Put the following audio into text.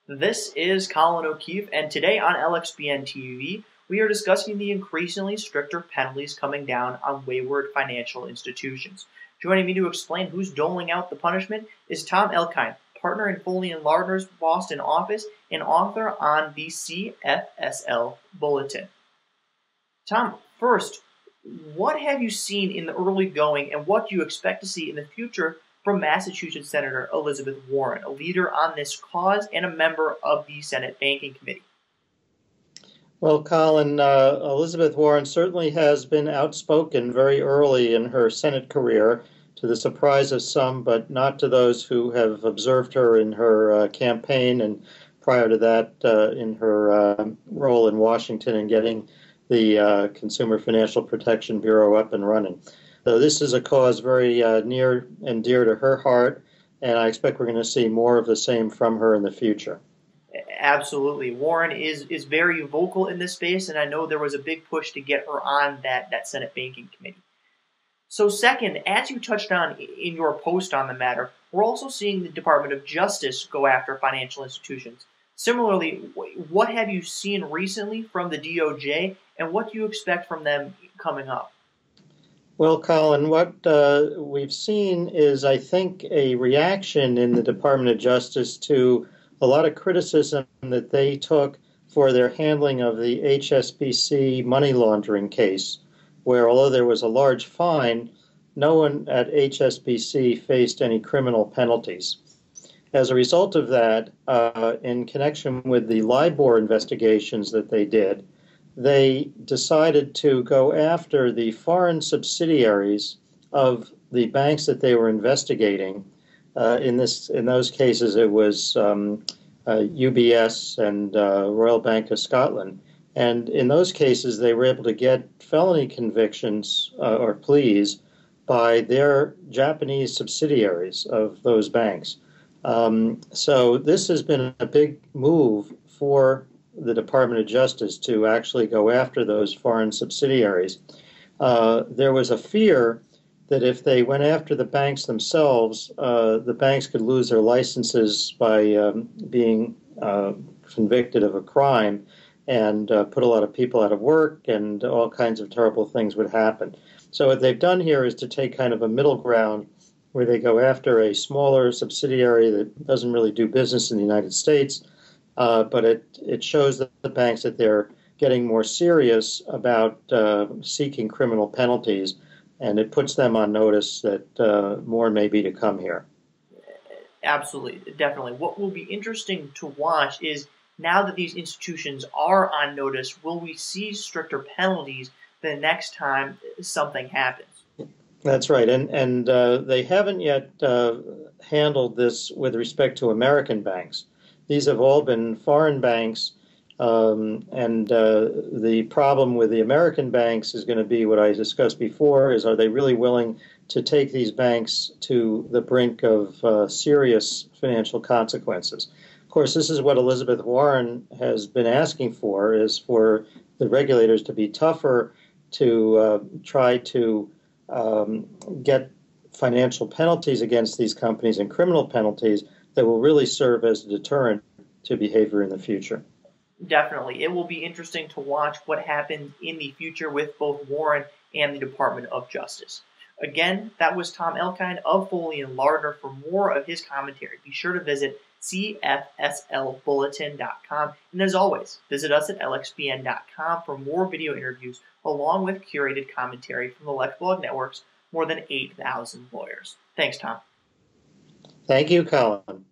This is Colin O'Keefe, and today on LXBN TV, we are discussing the increasingly stricter penalties coming down on wayward financial institutions. Joining me to explain who's doling out the punishment is Tom Elkind, partner in Foley and Lardner's Boston office and author on the CFSL Bulletin. Tom, first, what have you seen in the early going, and what do you expect to see in the future from Massachusetts Senator Elizabeth Warren, a leader on this cause and a member of the Senate Banking Committee? Well, Colin, Elizabeth Warren certainly has been outspoken very early in her Senate career, to the surprise of some, but not to those who have observed her in her campaign and prior to that in her role in Washington in getting the Consumer Financial Protection Bureau up and running. So this is a cause very near and dear to her heart, and I expect we're going to see more of the same from her in the future. Absolutely. Warren is very vocal in this space, and I know there was a big push to get her on that Senate Banking Committee. So second, as you touched on in your post on the matter, we're also seeing the Department of Justice go after financial institutions. Similarly, what have you seen recently from the DOJ, and what do you expect from them coming up? Well, Colin, what we've seen is, I think, a reaction in the Department of Justice to a lot of criticism that they took for their handling of the HSBC money laundering case, where although there was a large fine, no one at HSBC faced any criminal penalties. As a result of that, in connection with the LIBOR investigations that they did, they decided to go after the foreign subsidiaries of the banks that they were investigating. In those cases, it was UBS and Royal Bank of Scotland. And in those cases, they were able to get felony convictions or pleas by their Japanese subsidiaries of those banks. So this has been a big move for the Department of Justice to actually go after those foreign subsidiaries. There was a fear that if they went after the banks themselves, the banks could lose their licenses by being convicted of a crime and put a lot of people out of work, and all kinds of terrible things would happen. So what they've done here is to take kind of a middle ground where they go after a smaller subsidiary that doesn't really do business in the United States, but it shows the banks that they're getting more serious about seeking criminal penalties, and it puts them on notice that more may be to come here. Absolutely, definitely. What will be interesting to watch is, now that these institutions are on notice, will we see stricter penalties the next time something happens? That's right, and they haven't yet handled this with respect to American banks. These have all been foreign banks, and the problem with the American banks is going to be what I discussed before, is are they really willing to take these banks to the brink of serious financial consequences? Of course, this is what Elizabeth Warren has been asking for, is for the regulators to be tougher, to try to get financial penalties against these companies and criminal penalties that will really serve as a deterrent to behavior in the future. Definitely. It will be interesting to watch what happens in the future with both Warren and the Department of Justice. Again, that was Tom Elkind of Foley and Lardner. For more of his commentary, be sure to visit CFSLBulletin.com. And as always, visit us at LXBN.com for more video interviews along with curated commentary from the LexBlog Network's more than 8,000 lawyers. Thanks, Tom. Thank you, Colin.